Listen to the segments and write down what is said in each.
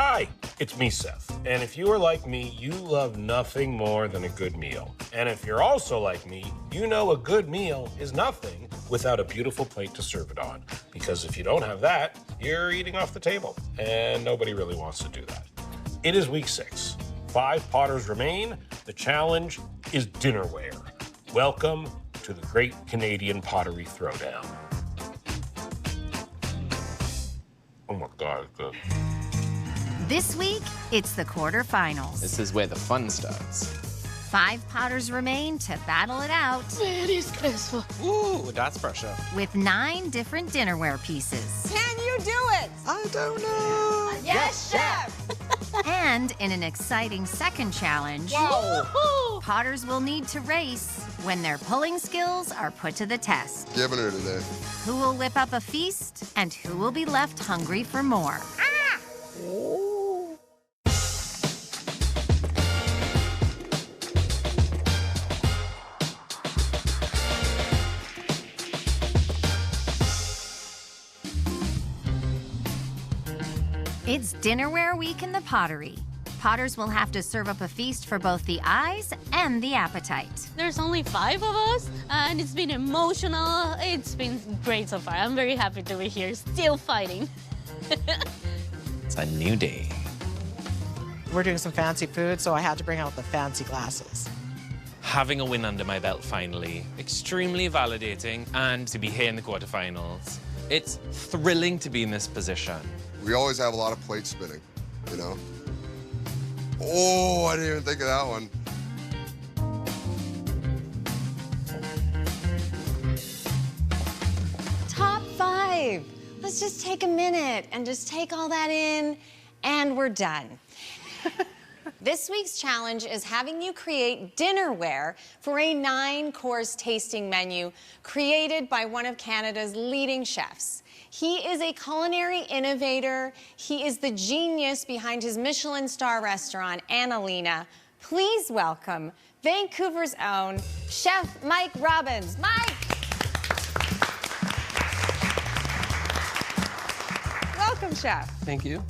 Hi, it's me, Seth. And if you are like me, you love nothing more than a good meal. And if you're also like me, you know a good meal is nothing without a beautiful plate to serve it on. Because if you don't have that, you're eating off the table. And nobody really wants to do that. It is week 6. 5 potters remain. The challenge is dinnerware. Welcome to the Great Canadian Pottery Throwdown. Oh my God, it's good. This week, it's the quarterfinals. This is where the fun starts. 5 potters remain to battle it out. Very stressful. Ooh, that's pressure. With 9 different dinnerware pieces. Can you do it? I don't know. Yes, chef! And in an exciting second challenge, Whoa. potters will need to race when their pulling skills are put to the test. Giving her today. Who will whip up a feast and who will be left hungry for more? It's dinnerware week in the pottery. Potters will have to serve up a feast for both the eyes and the appetite. There's only 5 of us, and it's been emotional. It's been great so far. I'm very happy to be here, still fighting. It's a new day. We're doing some fancy food, so I had to bring out the fancy glasses. Having a win under my belt finally, extremely validating, and to be here in the quarterfinals. It's thrilling to be in this position. We always have a lot of plate spinning, you know? Oh, I didn't even think of that one. Top 5. Let's just take a minute and just take all that in, and we're done. This week's challenge is having you create dinnerware for a 9-course tasting menu created by one of Canada's leading chefs. He is a culinary innovator. He is the genius behind his Michelin star restaurant, Annalena. Please welcome Vancouver's own Chef Mike Robbins. Mike! Welcome, Chef. Thank you.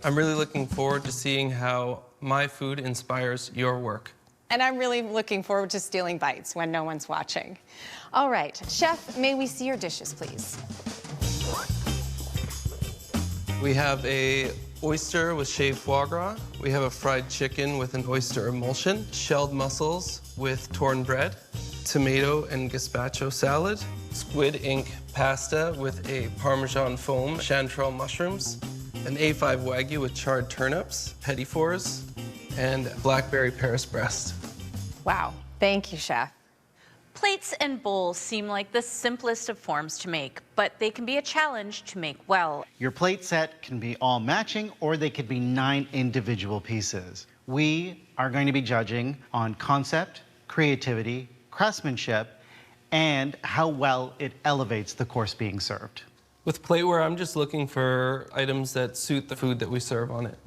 I'm really looking forward to seeing how my food inspires your work. And I'm really looking forward to stealing bites when no one's watching. All right, Chef, may we see your dishes, please? We have a oyster with shaved foie gras. We have a fried chicken with an oyster emulsion, shelled mussels with torn bread, tomato and gazpacho salad, squid ink pasta with a Parmesan foam, chanterelle mushrooms, an A5 Wagyu with charred turnips, petit fours, and blackberry Paris breast. Wow, thank you, Chef. Plates and bowls seem like the simplest of forms to make, but they can be a challenge to make well. Your plate set can be all matching, or they could be 9 individual pieces. We are going to be judging on concept, creativity, craftsmanship, and how well it elevates the course being served. With plateware, I'm just looking for items that suit the food that we serve on it.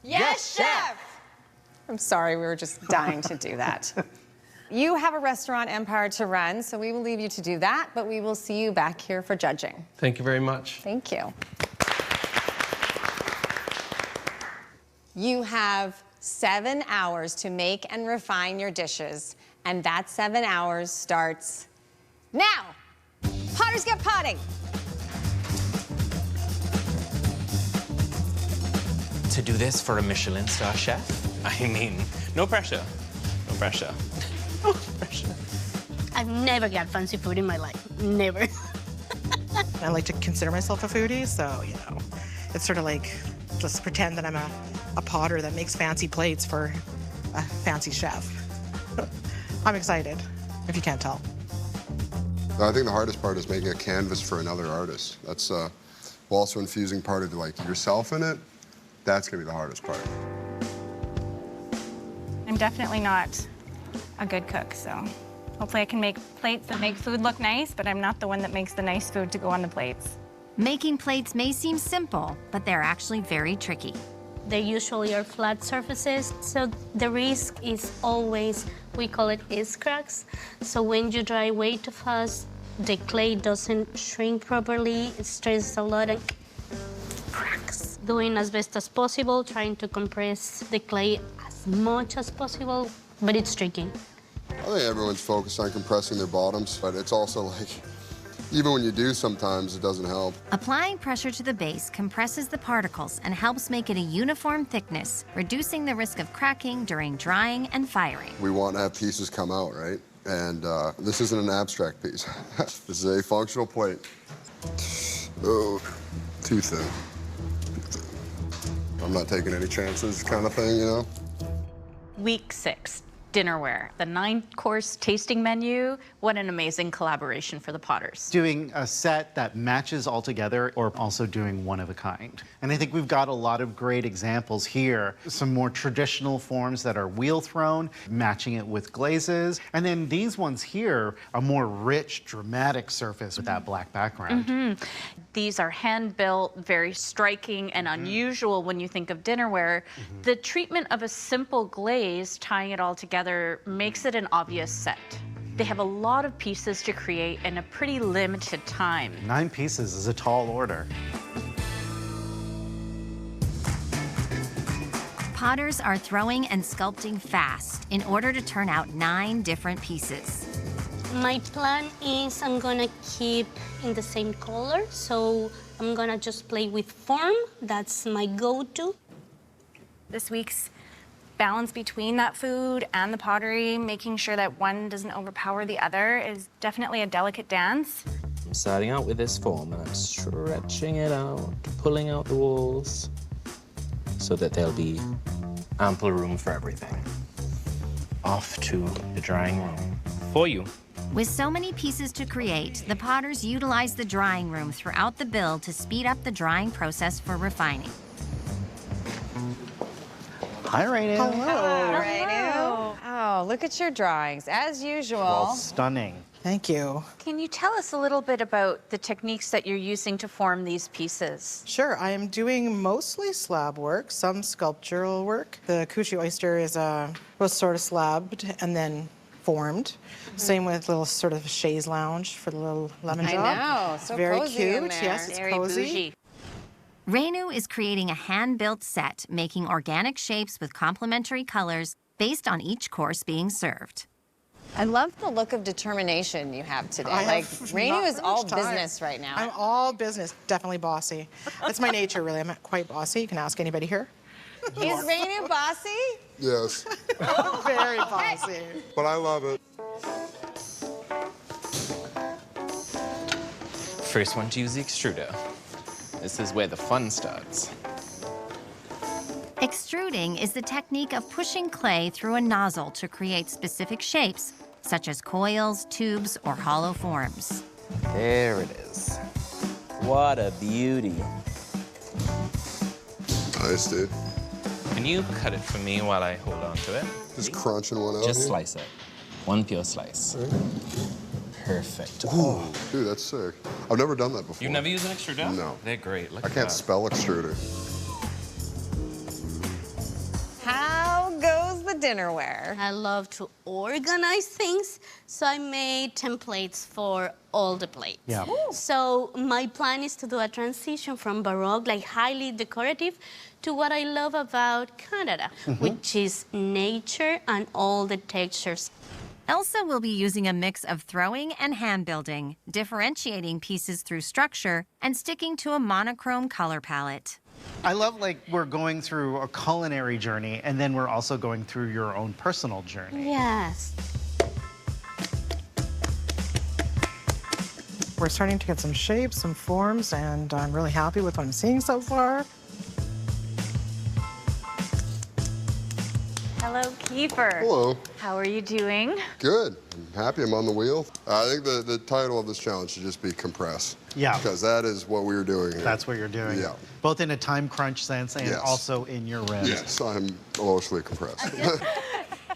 Yes, Chef! I'm sorry, we were just dying to do that. You have a restaurant empire to run, so we will leave you to do that, but we will see you back here for judging. Thank you very much. Thank you. You have 7 hours to make and refine your dishes, and that 7 hours starts now. Potters get potting. To do this for a Michelin star chef? I mean, no pressure. No pressure. No pressure. I've never got fancy food in my life. Never. I like to consider myself a foodie, so, you know, it's sort of like, let's pretend that I'm a potter that makes fancy plates for a fancy chef. I'm excited, if you can't tell. I think the hardest part is making a canvas for another artist. That's while also infusing part of like yourself in it. That's gonna be the hardest part. I'm definitely not a good cook, so hopefully I can make plates that make food look nice, but I'm not the one that makes the nice food to go on the plates. Making plates may seem simple, but they're actually very tricky. They usually are flat surfaces, so the risk is always, we call it cracks. So when you dry way too fast, the clay doesn't shrink properly, it stresses a lot of cracks. doing as best as possible, trying to compress the clay as much as possible, but it's tricky. I think everyone's focused on compressing their bottoms, but it's also like, even when you do sometimes, it doesn't help. Applying pressure to the base compresses the particles and helps make it a uniform thickness, reducing the risk of cracking during drying and firing. We want to have pieces come out, right? And this isn't an abstract piece. This is a functional plate. Oh, too thin. Too thin. I'm not taking any chances kind of thing, you know? Week 6, dinnerware. The 9-course tasting menu. What an amazing collaboration for the Potters. Doing a set that matches all together or also doing one of a kind. And I think we've got a lot of great examples here. Some more traditional forms that are wheel thrown, matching it with glazes. And then these ones here, a more rich, dramatic surface with that black background. These are hand-built, very striking and unusual when you think of dinnerware. The treatment of a simple glaze, tying it all together, makes it an obvious set. They have a lot of pieces to create in a pretty limited time. 9 pieces is a tall order. Potters are throwing and sculpting fast in order to turn out 9 different pieces. My plan is I'm gonna keep in the same color, so I'm gonna just play with form. That's my go-to. This week's balance between that food and the pottery, making sure that one doesn't overpower the other, is definitely a delicate dance. I'm starting out with this form and I'm stretching it out, pulling out the walls so that there'll be ample room for everything. Off to the drying room for you. With so many pieces to create, the Potters utilize the drying room throughout the build to speed up the drying process for refining. Hi, Rainu. Hello, Rainu. Oh, look at your drawings, as usual. Well, stunning. Thank you. Can you tell us a little bit about the techniques that you're using to form these pieces? Sure, I am doing mostly slab work, some sculptural work. The Kushi oyster was sort of slabbed and then formed. Same with little sort of chaise lounge for the little lemon job. I know, so very cozy cute. in there. Yes, it's Very cozy. bougie. Rainu is creating a hand-built set, making organic shapes with complementary colors based on each course being served. I love the look of determination you have today. I Like, have Rainu not is all much time. business right now. I'm all business, definitely bossy. That's my nature, really. I'm quite bossy. You can ask anybody here. Is Rainu bossy? Yes, Very bossy. but I love it. First one to use the extruder. This is where the fun starts. Extruding is the technique of pushing clay through a nozzle to create specific shapes, such as coils, tubes, or hollow forms. There it is. What a beauty. Nice, dude. Can you cut it for me while I hold on to it? Just crunching one out Just here. slice it. One pure slice. Perfect. Ooh, dude, that's sick. I've never done that before. You've never used an extruder? No. They're great. Look I at can't that. spell extruder. How goes the dinnerware? I love to organize things, so I made templates for all the plates. Yeah. So my plan is to do a transition from Baroque, like highly decorative, to what I love about Canada, which is nature and all the textures. Elsa will be using a mix of throwing and hand building, differentiating pieces through structure, and sticking to a monochrome color palette. I love, like, we're going through a culinary journey, and then we're also going through your own personal journey. Yes. We're starting to get some shapes, some forms, and I'm really happy with what I'm seeing so far. Hello, Kiefer. Hello. How are you doing? Good. I'm happy I'm on the wheel. I think the title of this challenge should just be Compress. Yeah. Because that is what we were doing here. That's what you're doing. Yeah. Both in a time crunch sense and Yes. also in your rims. Yes, I'm emotionally compressed.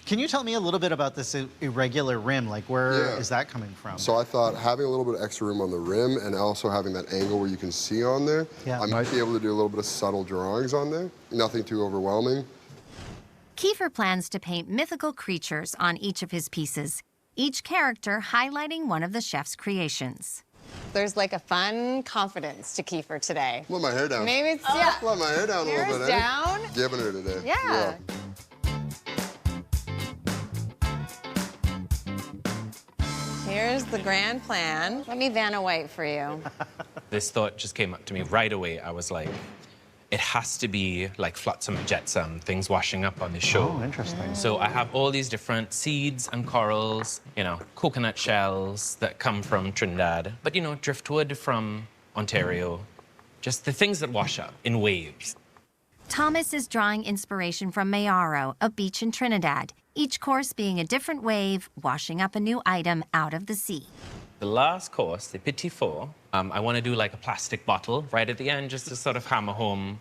Can you tell me a little bit about this irregular rim? Like, where is that coming from? So I thought having a little bit of extra room on the rim and also having that angle where you can see on there, Yeah. I might be able to do a little bit of subtle drawings on there. Nothing too overwhelming. Kiefer plans to paint mythical creatures on each of his pieces, each character highlighting one of the chef's creations. There's like a fun confidence to Kiefer today. Let my hair down. Maybe it's, yeah. Let my hair down a little Hair's bit, down. Giving her today. Yeah. Here's the grand plan. Let me Vanna White for you. This thought just came up to me right away. I was like, it has to be like flotsam and jetsam, things washing up on the show. Oh, interesting. So I have all these different seeds and corals, you know, coconut shells that come from Trinidad, but, you know, driftwood from Ontario, just the things that wash up in waves. Thomas is drawing inspiration from Mayaro, a beach in Trinidad, each course being a different wave, washing up a new item out of the sea. The last course, the Petit Four, I want to do like a plastic bottle right at the end just to sort of hammer home,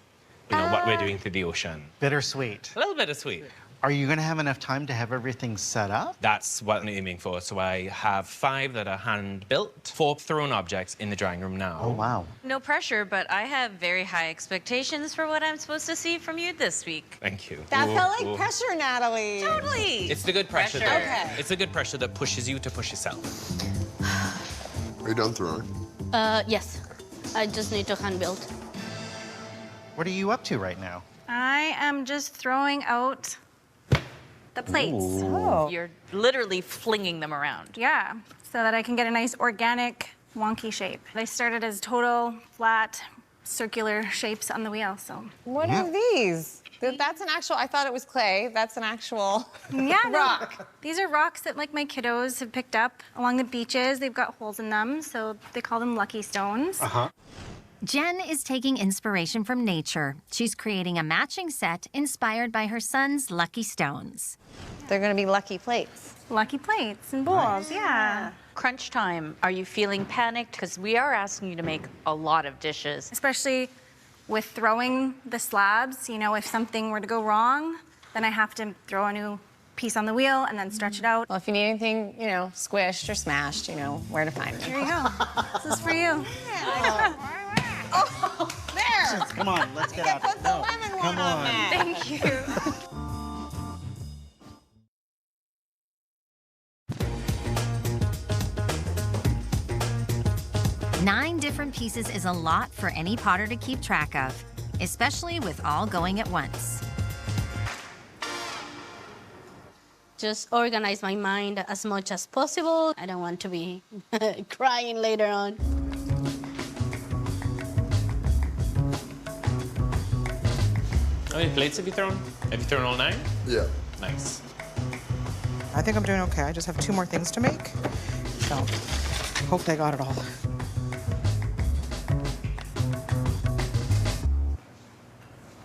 you know, what we're doing to the ocean. Bittersweet. A little bittersweet. Are you going to have enough time to have everything set up? That's what I'm aiming for. So I have 5 that are hand-built, 4 thrown objects in the drawing room now. Oh, wow. No pressure, but I have very high expectations for what I'm supposed to see from you this week. Thank you. That Ooh, felt like ooh. pressure, Natalie. Totally. It's the good pressure. Pressure. Okay. It's a good pressure that pushes you to push yourself. Are you done throwing? Yes. I just need to hand build. What are you up to right now? I am just throwing out the plates. Oh. You're literally flinging them around. Yeah, so that I can get a nice organic, wonky shape. They started as total, flat, circular shapes on the wheel, so. What are these? That's an actual, I thought it was clay. That's an actual rock. No, these are rocks that like my kiddos have picked up along the beaches. They've got holes in them, so they call them lucky stones. Jen is taking inspiration from nature. She's creating a matching set inspired by her son's lucky stones. They're gonna be lucky plates. Lucky plates and bowls, yeah. Crunch time. Are you feeling panicked? Because we are asking you to make a lot of dishes. Especially with throwing the slabs, you know, if something were to go wrong, then I have to throw a new piece on the wheel and then stretch it out. Well, if you need anything, you know, squished or smashed, you know where to find me. Here you go. This is for you. Oh, there! Come on, let's get out. Put the lemon one on that. Thank you. 9 different pieces is a lot for any potter to keep track of, especially with all going at once. Just organize my mind as much as possible. I don't want to be crying later on. How many plates have you thrown? Have you thrown all 9? Yeah. Nice. I think I'm doing okay. I just have 2 more things to make. So, hope they got it all.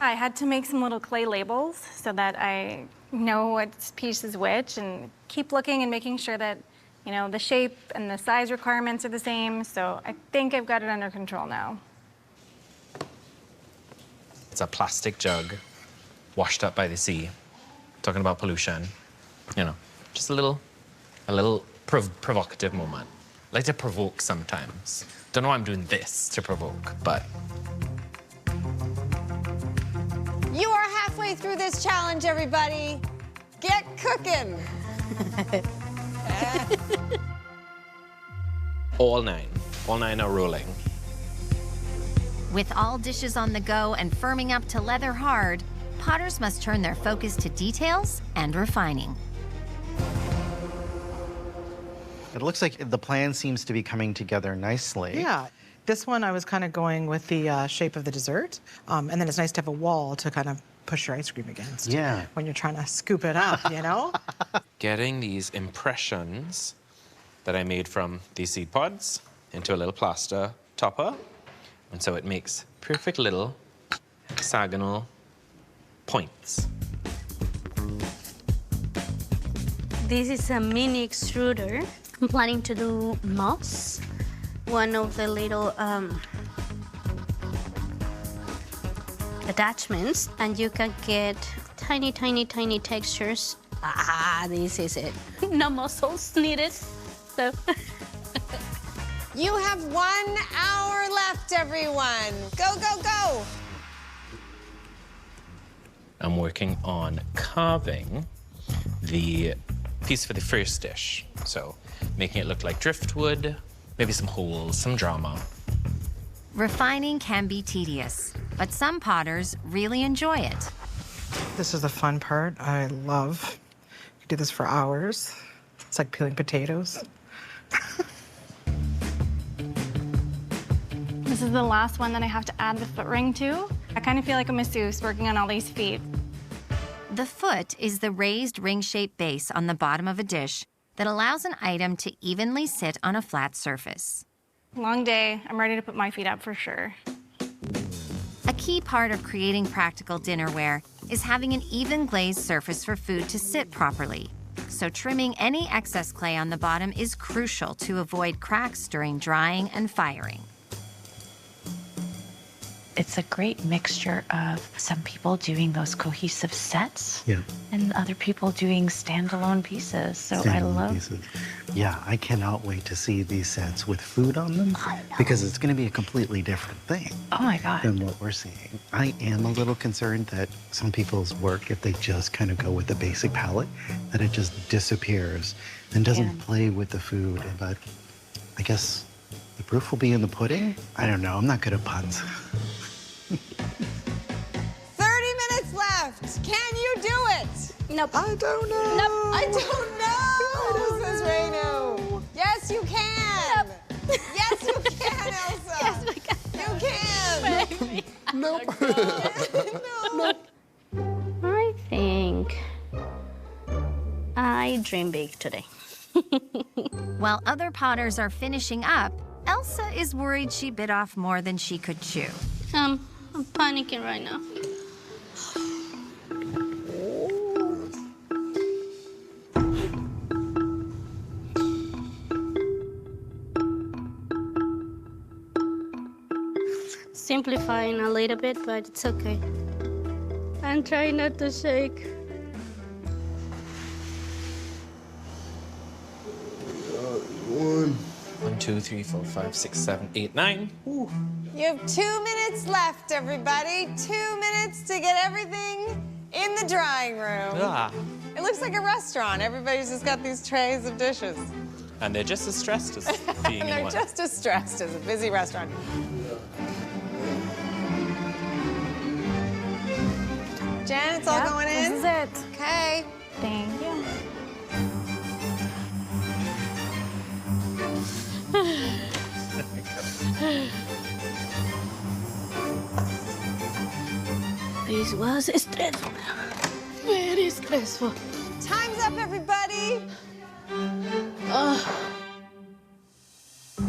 I had to make some little clay labels so that I know what piece is which and keep looking and making sure that, you know, the shape and the size requirements are the same. So I think I've got it under control now. It's a plastic jug washed up by the sea. Talking about pollution, you know, just a little provocative moment. I like to provoke sometimes. Don't know why I'm doing this to provoke, but. You are halfway through this challenge, everybody. Get cooking. All 9 are rolling. With all dishes on the go and firming up to leather hard, potters must turn their focus to details and refining. It looks like the plan seems to be coming together nicely. Yeah. This one, I was kind of going with the shape of the dessert. And then it's nice to have a wall to kind of push your ice cream against. Yeah. When you're trying to scoop it up, you know? Getting these impressions that I made from these seed pods into a little plaster topper. And so it makes perfect little hexagonal points. This is a mini extruder. I'm planning to do moss. One of the little attachments, and you can get tiny, tiny, tiny textures. Ah, this is it. No muscles needed. So. You have 1 hour left, everyone. Go, go, go. I'm working on carving the piece for the first dish. So making it look like driftwood, maybe some holes, some drama. Refining can be tedious, but some potters really enjoy it. This is the fun part. I love. You could do this for hours. It's like peeling potatoes. This is the last one that I have to add the foot ring to. I kind of feel like a masseuse working on all these feet. The foot is the raised ring-shaped base on the bottom of a dish that allows an item to evenly sit on a flat surface. Long day. I'm ready to put my feet up for sure. A key part of creating practical dinnerware is having an even glazed surface for food to sit properly. So trimming any excess clay on the bottom is crucial to avoid cracks during drying and firing. It's a great mixture of some people doing those cohesive sets and other people doing standalone pieces. So I love pieces. Yeah, I cannot wait to see these sets with food on them because it's going to be a completely different thing than what we're seeing. I am a little concerned that some people's work, if they just kind of go with the basic palette, that it just disappears and doesn't play with the food. But I guess the proof will be in the pudding. I don't know. I'm not good at puns. 30 minutes left. Can you do it? Nope. I don't know. Nope. I don't know, says Renu. Yes, you can. Nope. Yes, you can, Elsa. Yes, we can. You can. Nope. Nope. I think I dream big today. While other potters are finishing up, Elsa is worried she bit off more than she could chew. I'm panicking right now. Simplifying a little bit, but it's okay. I'm trying not to shake. One. 1, 2, 3, 4, 5, 6, 7, 8, 9. Ooh. You have 2 minutes left, everybody. 2 minutes to get everything in the drying room. Ah. It looks like a restaurant. Everybody's just got these trays of dishes. And they're just as stressed as being in They're one. just as stressed as a busy restaurant. Jen, it's all going in? This is it. Okay. Thank you. This was stressful. Very stressful. Time's up, everybody.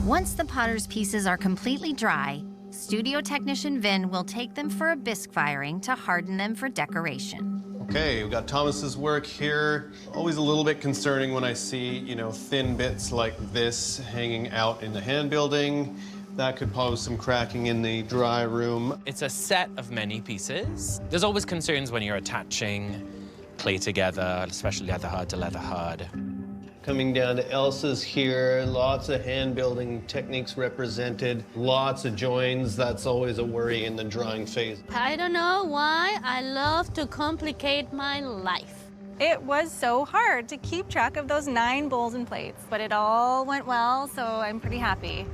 Once the potter's pieces are completely dry, studio technician Vin will take them for a bisque firing to harden them for decoration. Okay, we've got Thomas's work here. Always a little bit concerning when I see, thin bits like this hanging out in the hand building. That could pose some cracking in the dry room. It's a set of many pieces. There's always concerns when you're attaching clay together, especially leather hard to leather hard. Coming down to Elsa's here, lots of hand building techniques represented, lots of joins. That's always a worry in the drying phase. I don't know why I love to complicate my life. It was so hard to keep track of those 9 bowls and plates, but it all went well, so I'm pretty happy.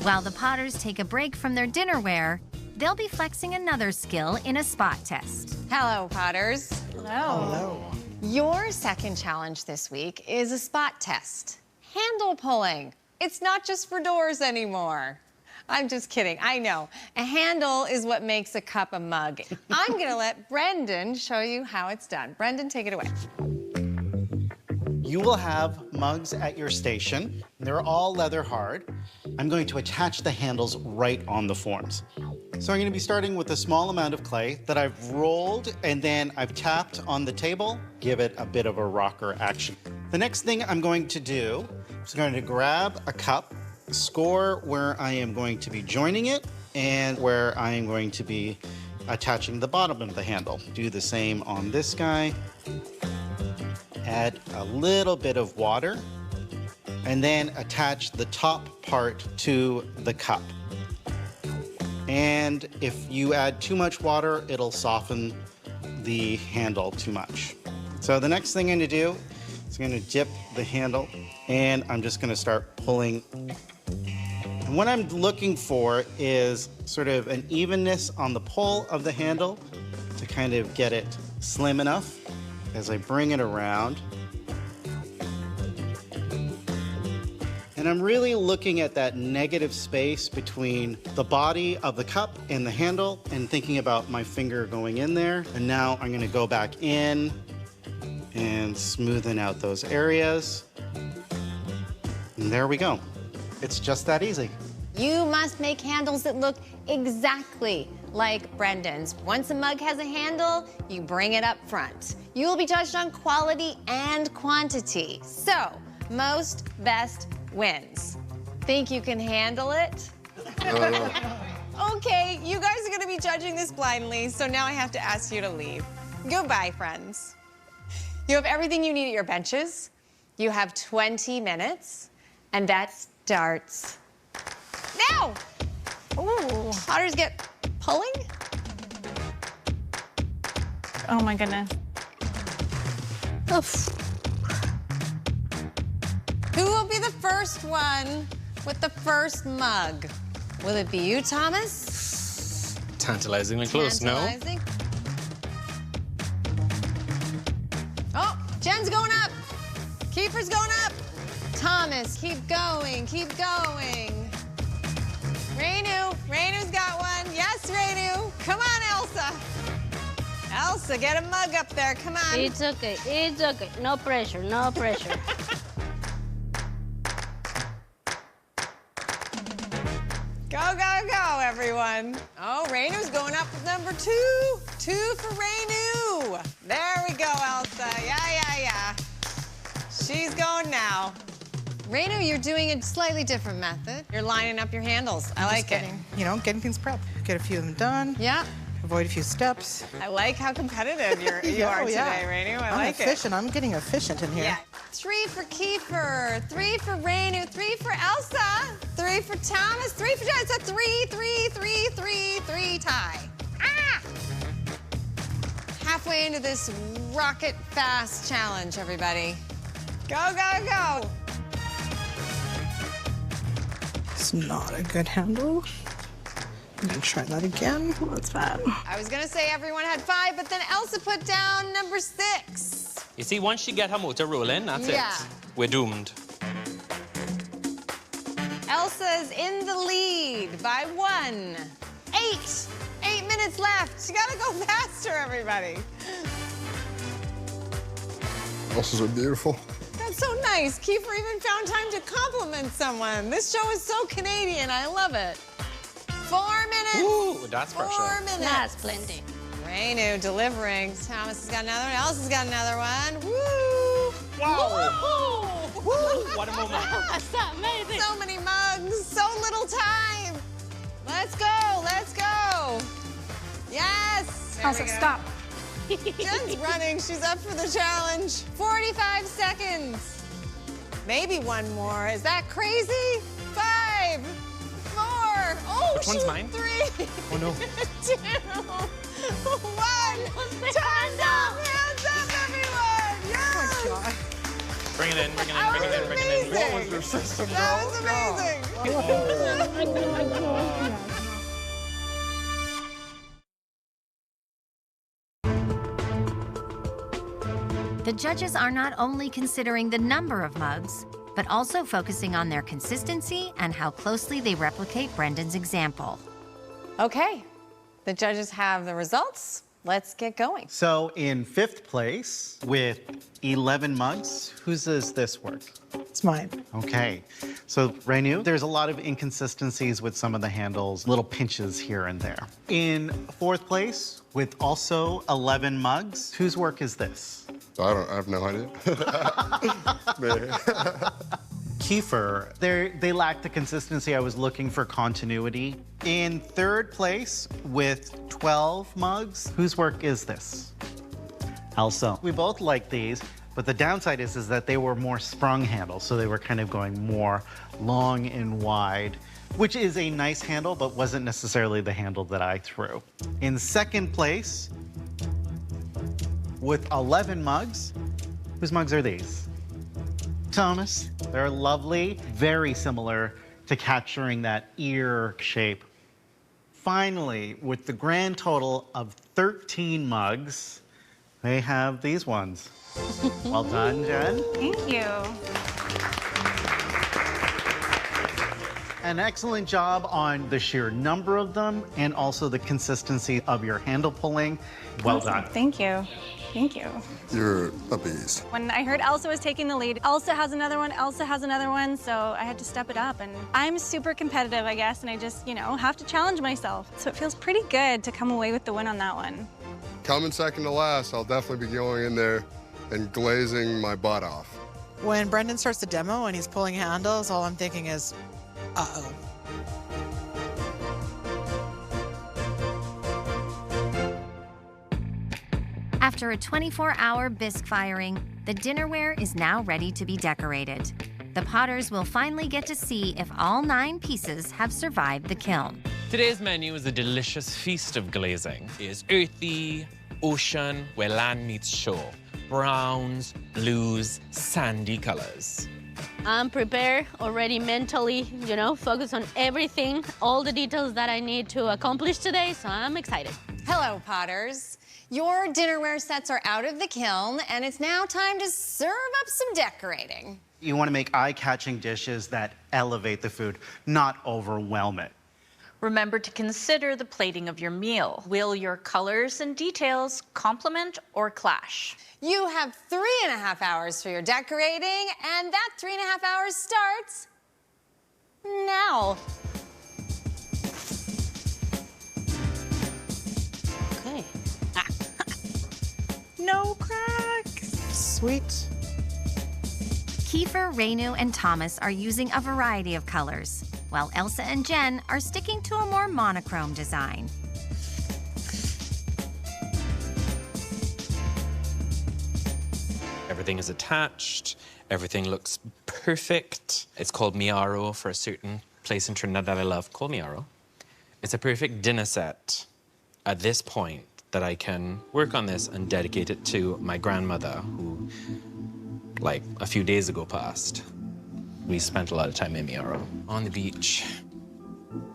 While the potters take a break from their dinnerware, they'll be flexing another skill in a spot test. Hello, Potters. Hello. Your second challenge this week is a spot test. Handle pulling. It's not just for doors anymore. I'm just kidding, I know. A handle is what makes a cup a mug. I'm gonna let Brendan show you how it's done. Brendan, take it away. You will have mugs at your station. They're all leather hard. I'm going to attach the handles right on the forms. So I'm going to be starting with a small amount of clay that I've rolled and then I've tapped on the table, give it a bit of a rocker action. The next thing I'm going to do is I'm going to grab a cup, score where I am going to be joining it and where I am going to be attaching the bottom of the handle. Do the same on this guy. Add a little bit of water and then attach the top part to the cup. And if you add too much water, it'll soften the handle too much. So the next thing I'm gonna do is So I'm gonna dip the handle and I'm just gonna start pulling. And what I'm looking for is sort of an evenness on the pull of the handle to kind of get it slim enough as I bring it around. And I'm really looking at that negative space between the body of the cup and the handle and thinking about my finger going in there. And now I'm gonna go back in and smoothen out those areas. And there we go. It's just that easy. You must make handles that look exactly like Brendan's. Once a mug has a handle, you bring it up front. You will be judged on quality and quantity. So, most best wins. Think you can handle it? Okay, you guys are gonna be judging this blindly, so now I have to ask you to leave. Goodbye, friends. You have everything you need at your benches. You have 20 minutes, and that starts now. Ooh, Potters get pulling? Oh my goodness. Oof. Who will be the first one with the first mug? Will it be you, Thomas? Tantalizingly close, Tantalizing. Oh, Jen's going up. Kiefer's going up. Thomas, keep going, keep going. Rainu's got one. Yes, Rainu. Come on, Elsa. Elsa, get a mug up there, come on. It's okay, it's okay. No pressure, no pressure. Go, go, go, everyone. Oh, Rainu's going up with number 2. 2 for Rainu. There we go, Elsa. Yeah. She's going now. Rainu, you're doing a slightly different method. You're lining up your handles. I like it. Getting things prepped. Get a few of them done. Yeah. Avoid a few steps. I like how competitive you are today, Rainu. I like efficient. I'm getting efficient in here. Yeah. 3 for Kiefer, 3 for Rainu, 3 for Elsa, 3 for Thomas, 3 for John. It's a 3 tie. Ah! Halfway into this rocket fast challenge, everybody. Go, go, go. It's not a good handle. I'm gonna try that again. That's bad. I was gonna say everyone had 5, but then Elsa put down number 6. You see, once she get her motor rolling, that's it. We're doomed. Elsa is in the lead by 1. 8. 8 minutes left. You gotta go faster, everybody. Elsa's are beautiful. That's so nice. Kiefer even found time to compliment someone. This show is so Canadian. I love it. 4 minutes. Ooh, that's pressure. 4 minutes. That's plenty. Rainu delivering. Thomas has got another one. Elsa's got another one. Woo! Wow! Woo! Woo! What a moment. That's amazing. So many mugs, so little time. Let's go, let's go. Yes. Elsa, stop. Jen's running. She's up for the challenge. 45 seconds. Maybe one more. Is that crazy? 5, 4. Oh, which one's mine? 3. Oh, no. 2, 1. Time's up. Hands up, everyone. Yes. Oh my God. Bring it in, bring it in, bring it in, bring it in. What was your system, That was amazing. The judges are not only considering the number of mugs, but also focusing on their consistency and how closely they replicate Brendan's example. Okay, the judges have the results. Let's get going. So in 5th place with 11 mugs, whose does this work? It's mine. Okay, so Rainu, there's a lot of inconsistencies with some of the handles, little pinches here and there. In 4th place with also 11 mugs, whose work is this? I have no idea. Kiefer, they lack the consistency. I was looking for continuity. In 3rd place with 12 mugs, whose work is this? Elsa. We both like these, but the downside is that they were more sprung handles, so they were kind of going more long and wide, which is a nice handle, but wasn't necessarily the handle that I threw. In 2nd place with 11 mugs, whose mugs are these? Thomas. They're lovely, very similar to capturing that ear shape. Finally, with the grand total of 13 mugs, they have these ones. Well done, Jen. Thank you. An excellent job on the sheer number of them and also the consistency of your handle pulling. Well Awesome. done. Thank you. Thank you. You're a beast. When I heard Elsa was taking the lead, Elsa has another one, Elsa has another one, so I had to step it up. And I'm super competitive, I guess, and I just, have to challenge myself. So it feels pretty good to come away with the win on that one. Coming second to last, I'll definitely be going in there and glazing my butt off. When Brendan starts the demo and he's pulling handles, all I'm thinking is, uh-oh. After a 24-hour bisque firing, the dinnerware is now ready to be decorated. The potters will finally get to see if all 9 pieces have survived the kiln. Today's menu is a delicious feast of glazing. It is earthy, ocean, where land meets shore. Browns, blues, sandy colors. I'm prepared already mentally, focus on everything, all the details that I need to accomplish today, so I'm excited. Hello, Potters. Your dinnerware sets are out of the kiln, and it's now time to serve up some decorating. You want to make eye-catching dishes that elevate the food, not overwhelm it. Remember to consider the plating of your meal. Will your colors and details complement or clash? You have 3.5 hours for your decorating, and that 3.5 hours starts now. Okay. No cracks. Sweet. Kiefer, Renu, and Thomas are using a variety of colors, while Elsa and Jen are sticking to a more monochrome design. Everything is attached. Everything looks perfect. It's called Miaro for a certain place in Trinidad that I love, called Miaro. It's a perfect dinner set at this point that I can work on this and dedicate it to my grandmother, who, like, a few days ago passed. We spent a lot of time in Miaro, on the beach,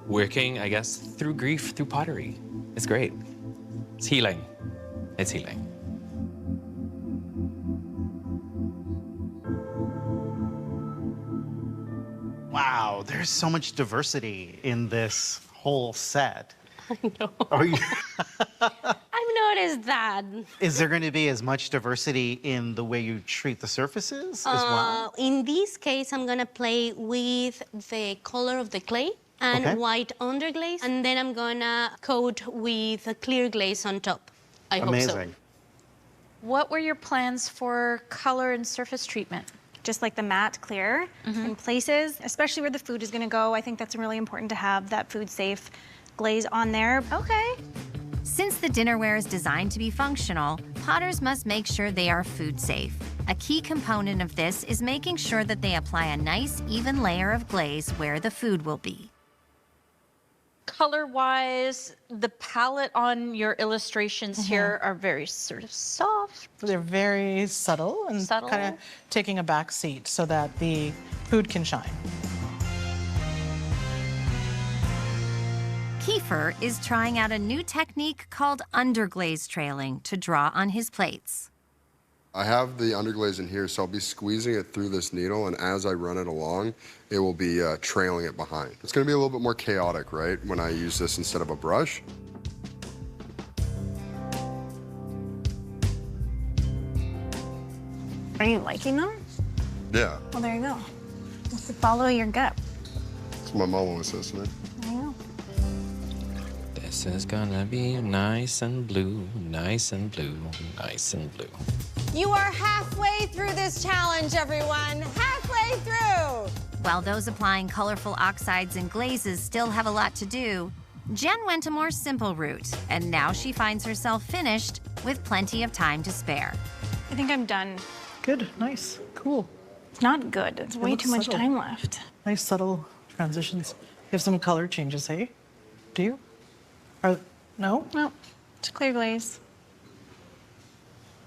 working, I guess, through grief, through pottery. It's great. It's healing. It's healing. Wow, there's so much diversity in this whole set. I know. Are you... I've noticed that. Is there going to be as much diversity in the way you treat the surfaces as well? In this case, I'm gonna play with the color of the clay and white underglaze, and then I'm gonna coat with a clear glaze on top. I hope so. Amazing. What were your plans for color and surface treatment? Just like the matte clear in places, especially where the food is gonna go. I think that's really important to have that food safe glaze on there. Okay. Since the dinnerware is designed to be functional, potters must make sure they are food safe. A key component of this is making sure that they apply a nice, even layer of glaze where the food will be. Color-wise, the palette on your illustrations here are very sort of soft. They're very subtle and kind of taking a back seat so that the food can shine. Kiefer is trying out a new technique called underglaze trailing to draw on his plates. I have the underglaze in here, so I'll be squeezing it through this needle, and as I run it along, it will be trailing it behind. It's gonna be a little bit more chaotic, right, when I use this instead of a brush. Are you liking them? Yeah, Well, there you go. Just follow your gut. that's what my mom always says to me. There you go. This is gonna be nice and blue, nice and blue, nice and blue. You are halfway through this challenge, everyone. Halfway through. While those applying colorful oxides and glazes still have a lot to do, Jen went a more simple route, and now she finds herself finished with plenty of time to spare. I think I'm done. Good, nice, cool. It's not good. It's way looks too much subtle. time left. Nice subtle transitions. You have some color changes, hey? Do you? No? No, it's a clear glaze.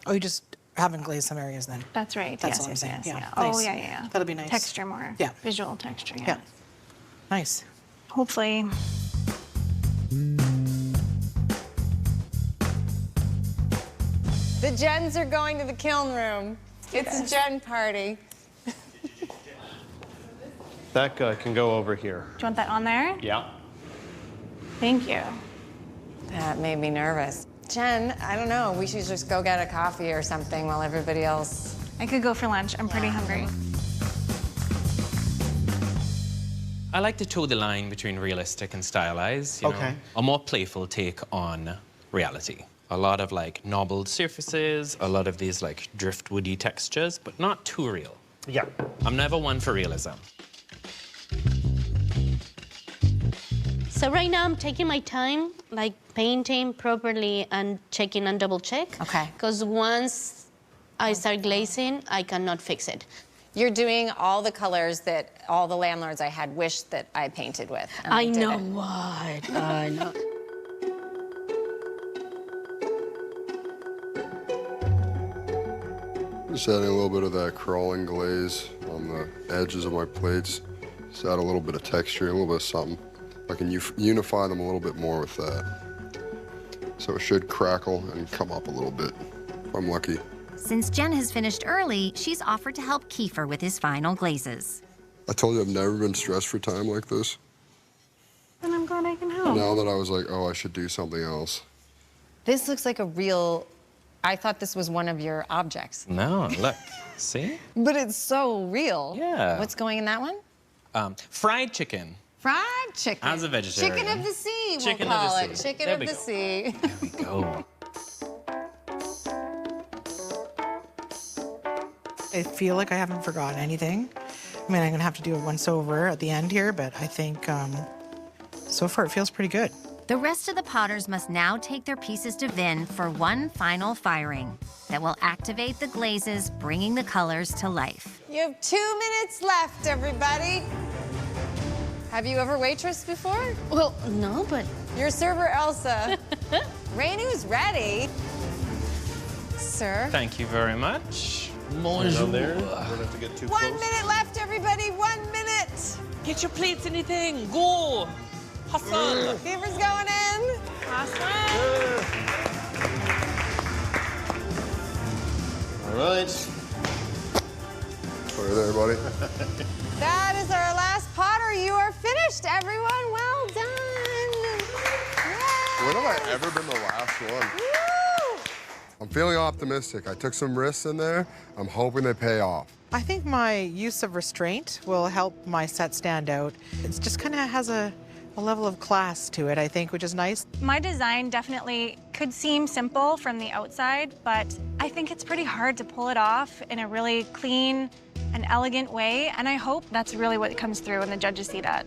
Oh, you just haven't glazed some areas then. That's right. That's yes, all I'm yes, saying. yes, Yeah. yeah. Nice. Oh, yeah. That'll be nice. Texture more. Yeah. Visual texture, Yeah. Nice. Hopefully. The Jens are going to the kiln room. It's a Jen party. That guy can go over here. Do you want that on there? Yeah. Thank you. That made me nervous. Jen, I don't know. We should just go get a coffee or something while everybody else. I could go for lunch. I'm pretty hungry. I like to toe the line between realistic and stylized, you know? A more playful take on reality. A lot of like knobbled surfaces, a lot of these like driftwoody textures, but not too real. Yeah. I'm never one for realism. So right now I'm taking my time, like painting properly and checking and double check. Okay. Because once I start glazing, I cannot fix it. You're doing all the colors that all the landlords I had wished that I painted with. And I did know it. what. I know. Just adding a little bit of that crawling glaze on the edges of my plates. Just add a little bit of texture, a little bit of something. I can unify them a little bit more with that. So it should crackle and come up a little bit, if I'm lucky. Since Jen has finished early, she's offered to help Kiefer with his final glazes. I told you I've never been stressed for time like this. And I'm glad I can help. Now that I was like, oh, I should do something else. This looks like a real. I thought this was one of your objects. No, look, see? But it's so real. Yeah. What's going in that one? Fried chicken. Fried chicken. As a vegetarian. Chicken of the sea, Chicken we'll of the call it. sea. Chicken There of we the go. sea. There we go. I feel like I haven't forgotten anything. I mean, I'm gonna have to do a once over at the end here, but I think so far it feels pretty good. The rest of the potters must now take their pieces to Vin for one final firing that will activate the glazes, bringing the colors to life. You have 2 minutes left, everybody. Have you ever waitressed before? Well, no, but... Your server, Elsa. Rainu's ready. Sir. Thank you very much. Down there. You don't have to get too 1 close. minute left, everybody. 1 minute. Get your plates, anything. Go. Hustle. Beaver's going in. All right. Sorry there, buddy. That is our last potter. You are finished, everyone. Well done. Yay. When have I ever been the last one? Woo! I'm feeling optimistic. I took some risks in there. I'm hoping they pay off. I think my use of restraint will help my set stand out. It just kind of has a level of class to it, I think, which is nice. My design definitely could seem simple from the outside, but I think it's pretty hard to pull it off in a really clean and elegant way, and I hope that's really what comes through when the judges see that.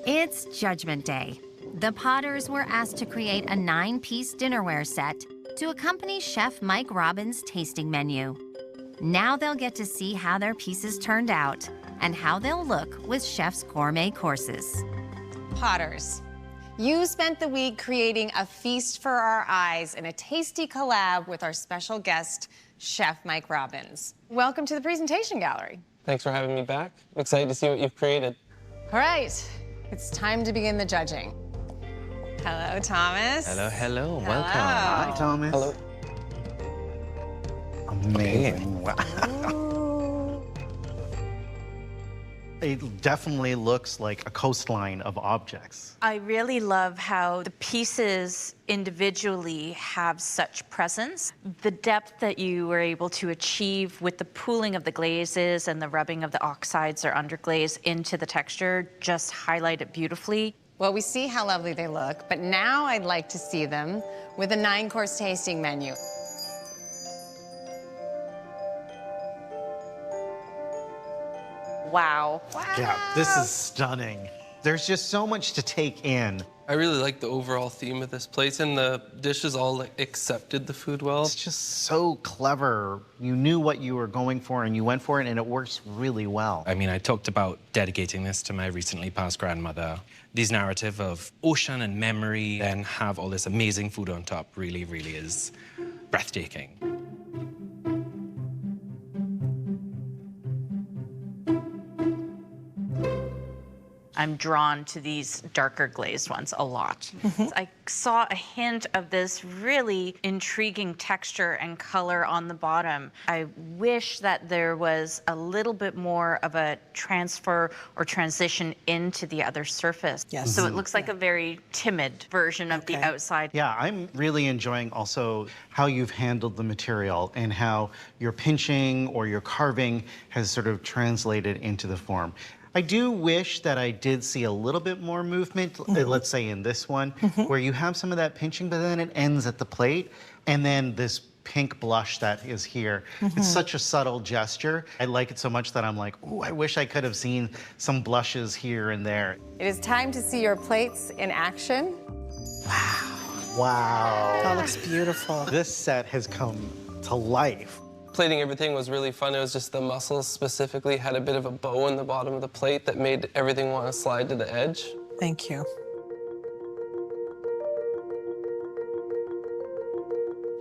It's Judgment Day. The Potters were asked to create a 9-piece dinnerware set to accompany Chef Mike Robbins' tasting menu. Now they'll get to see how their pieces turned out and how they'll look with Chef's gourmet courses. Potters, you spent the week creating a feast for our eyes in a tasty collab with our special guest, Chef Mike Robbins. Welcome to the presentation gallery. Thanks for having me back. I'm excited to see what you've created. All right, it's time to begin the judging. Hello, Thomas. Hello, hello. Hello. Welcome. Hi, Thomas. Hello. Amazing. Wow. It definitely looks like a coastline of objects. I really love how the pieces individually have such presence. The depth that you were able to achieve with the pooling of the glazes and the rubbing of the oxides or underglaze into the texture just highlight it beautifully. Well, we see how lovely they look, but now I'd like to see them with a 9-course tasting menu. Wow. Yeah, this is stunning. There's just so much to take in. I really like the overall theme of this place, and the dishes all accepted the food well. It's just so clever. You knew what you were going for, and you went for it, and it works really well. I mean, I talked about dedicating this to my recently passed grandmother. This narrative of ocean and memory, then have all this amazing food on top really, really is breathtaking. I'm drawn to these darker glazed ones a lot. I saw a hint of this really intriguing texture and color on the bottom. I wish that there was a little bit more of a transfer or transition into the other surface. Yes. So it looks like a very timid version of the outside. Yeah, I'm really enjoying also how you've handled the material and how your pinching or your carving has sort of translated into the form. I do wish that I did see a little bit more movement, let's say in this one, where you have some of that pinching, but then it ends at the plate, and then this pink blush that is here. It's such a subtle gesture. I like it so much that I'm like, ooh, I wish I could have seen some blushes here and there. It is time to see your plates in action. Wow. That looks beautiful. This set has come to life. Plating everything was really fun. It was just the mussels specifically had a bit of a bow in the bottom of the plate that made everything want to slide to the edge. Thank you.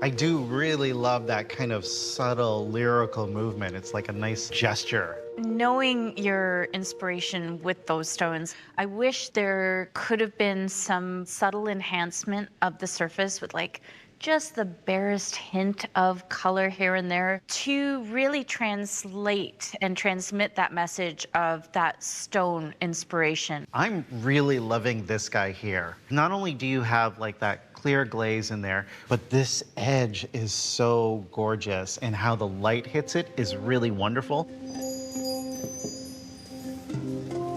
I do really love that kind of subtle lyrical movement. It's like a nice gesture. Knowing your inspiration with those stones, I wish there could have been some subtle enhancement of the surface with like just the barest hint of color here and there to really translate and transmit that message of that stone inspiration. I'm really loving this guy here. Not only do you have like that clear glaze in there, but this edge is so gorgeous, and how the light hits it is really wonderful.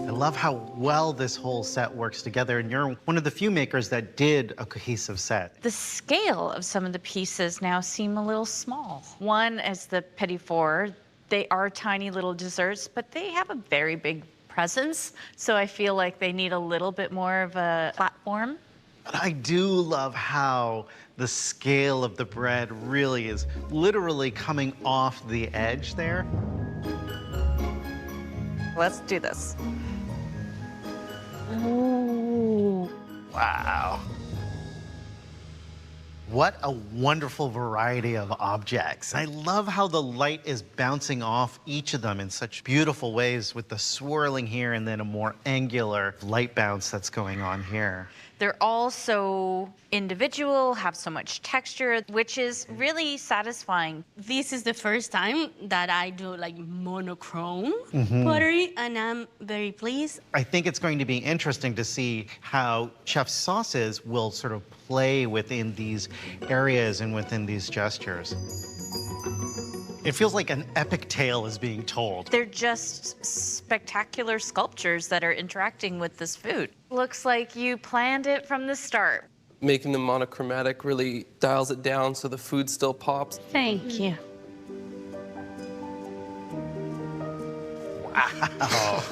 I love how well this whole set works together, and you're one of the few makers that did a cohesive set. The scale of some of the pieces now seem a little small. One is the petit four. They are tiny little desserts, but they have a very big presence, so I feel like they need a little bit more of a platform. But I do love how the scale of the bread really is literally coming off the edge there. Let's do this. Ooh. Wow. What a wonderful variety of objects. I love how the light is bouncing off each of them in such beautiful ways, with the swirling here and then a more angular light bounce that's going on here. They're all so individual, have so much texture, which is really satisfying. This is the first time that I do like monochrome Mhm. pottery, and I'm very pleased. I think it's going to be interesting to see how chef sauces will sort of play within these areas and within these gestures. It feels like an epic tale is being told. They're just spectacular sculptures that are interacting with this food. Looks like you planned it from the start. Making them monochromatic really dials it down so the food still pops. Thank you. Wow.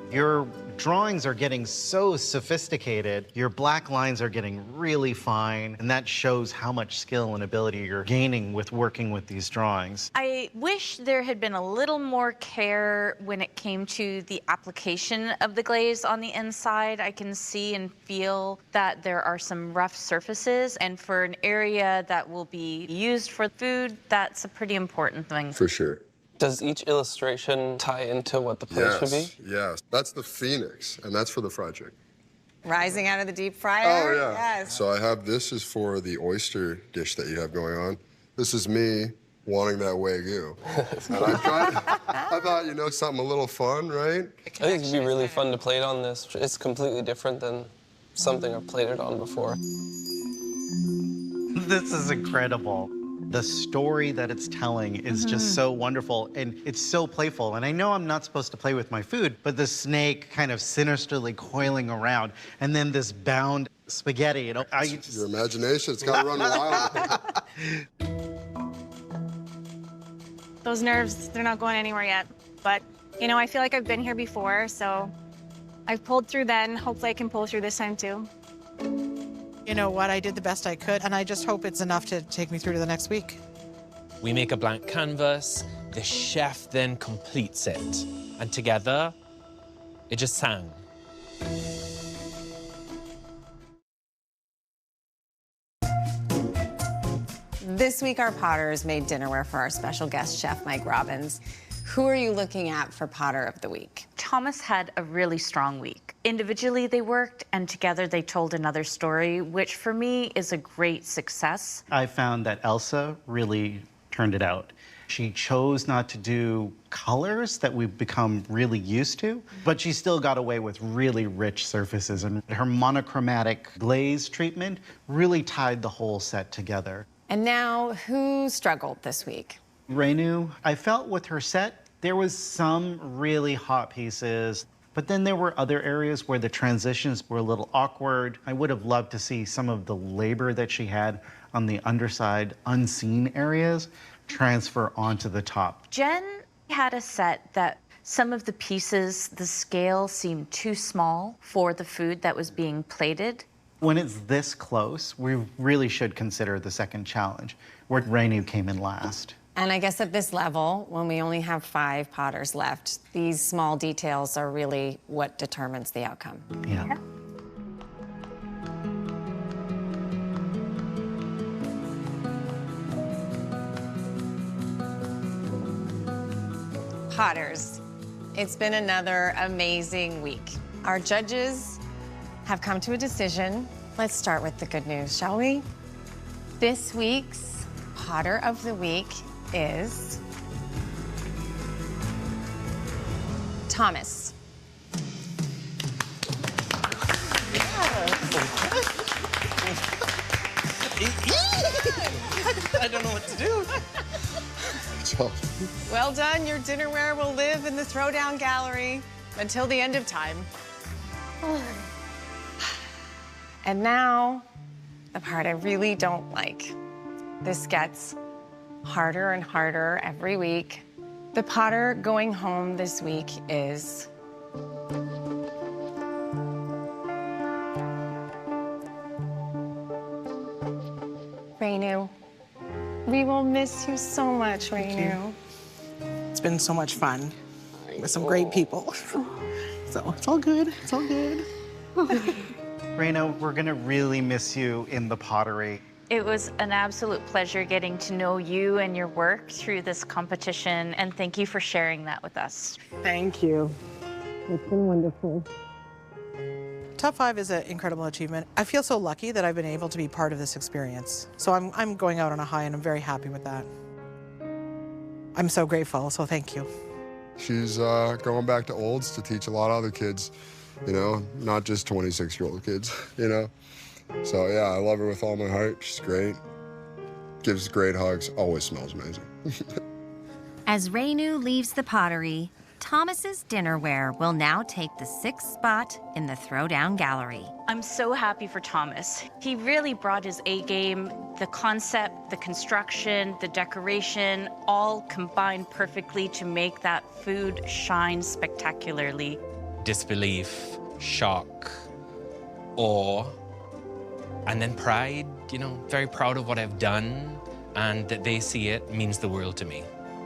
Your drawings are getting so sophisticated. Your black lines are getting really fine, and that shows how much skill and ability you're gaining with working with these drawings. I wish there had been a little more care when it came to the application of the glaze on the inside. I can see and feel that there are some rough surfaces, and for an area that will be used for food, that's a pretty important thing. For sure. Does each illustration tie into what the plate should be? Yes. That's the phoenix, and that's for the fried chicken. Rising out of the deep fryer? Oh, yeah. Yes. So I have, this is for the oyster dish that you have going on. This is me wanting that Wagyu. And I thought, you know, something a little fun, right? I think it'd be really fun to plate on this. It's completely different than something I've plated on before. This is incredible. The story that it's telling is just so wonderful, and it's so playful. And I know I'm not supposed to play with my food, but the snake kind of sinisterly coiling around, and then this bound spaghetti, you know. Your imagination, it's got to run wild. Those nerves, they're not going anywhere yet. But, you know, I feel like I've been here before, so I pulled through then. Hopefully I can pull through this time too. You know what? I did the best I could, and I just hope it's enough to take me through to the next week. We make a blank canvas, the chef then completes it, and together, it just sang. This week, our Potters made dinnerware for our special guest chef, Mike Robbins. Who are you looking at for Potter of the Week? Thomas had a really strong week. Individually they worked, and together they told another story, which for me is a great success. I found that Elsa really turned it out. She chose not to do colors that we've become really used to, but she still got away with really rich surfaces, and her monochromatic glaze treatment really tied the whole set together. And now, who struggled this week? Renu, I felt with her set, there was some really hot pieces, but then there were other areas where the transitions were a little awkward. I would have loved to see some of the labor that she had on the underside, unseen areas, transfer onto the top. Jen had a set that some of the pieces, the scale seemed too small for the food that was being plated. When it's this close, we really should consider the second challenge, where Renu came in last. And I guess at this level, when we only have 5 Potters left, these small details are really what determines the outcome. Yeah. Potters, it's been another amazing week. Our judges have come to a decision. Let's start with the good news, shall we? This week's Potter of the Week is Thomas. I don't know what to do. Well done. Your dinnerware will live in the Throwdown Gallery until the end of time. And now, the part I really don't like. This gets harder and harder every week. The Potter going home this week is Renu. We will miss you so much, Renu. It's been so much fun with some great people. So it's all good. It's all good. Renu, we're gonna really miss you in the pottery. It was an absolute pleasure getting to know you and your work through this competition, and thank you for sharing that with us. Thank you. It's been wonderful. Top 5 is an incredible achievement. I feel so lucky that I've been able to be part of this experience. So I'm going out on a high, and I'm very happy with that. I'm so grateful, so thank you. She's going back to Olds to teach a lot of other kids, you know, not just 26-year-old kids, you know. So yeah, I love her with all my heart. She's great. Gives great hugs. Always smells amazing. As Renu leaves the pottery, Thomas's dinnerware will now take the 6th spot in the Throwdown Gallery. I'm so happy for Thomas. He really brought his A game. The concept, the construction, the decoration, all combined perfectly to make that food shine spectacularly. Disbelief, shock, awe, and then pride, you know, very proud of what I've done, and that they see it means the world to me.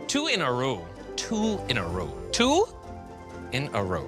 2 in a row. 2 in a row. 2 in a row.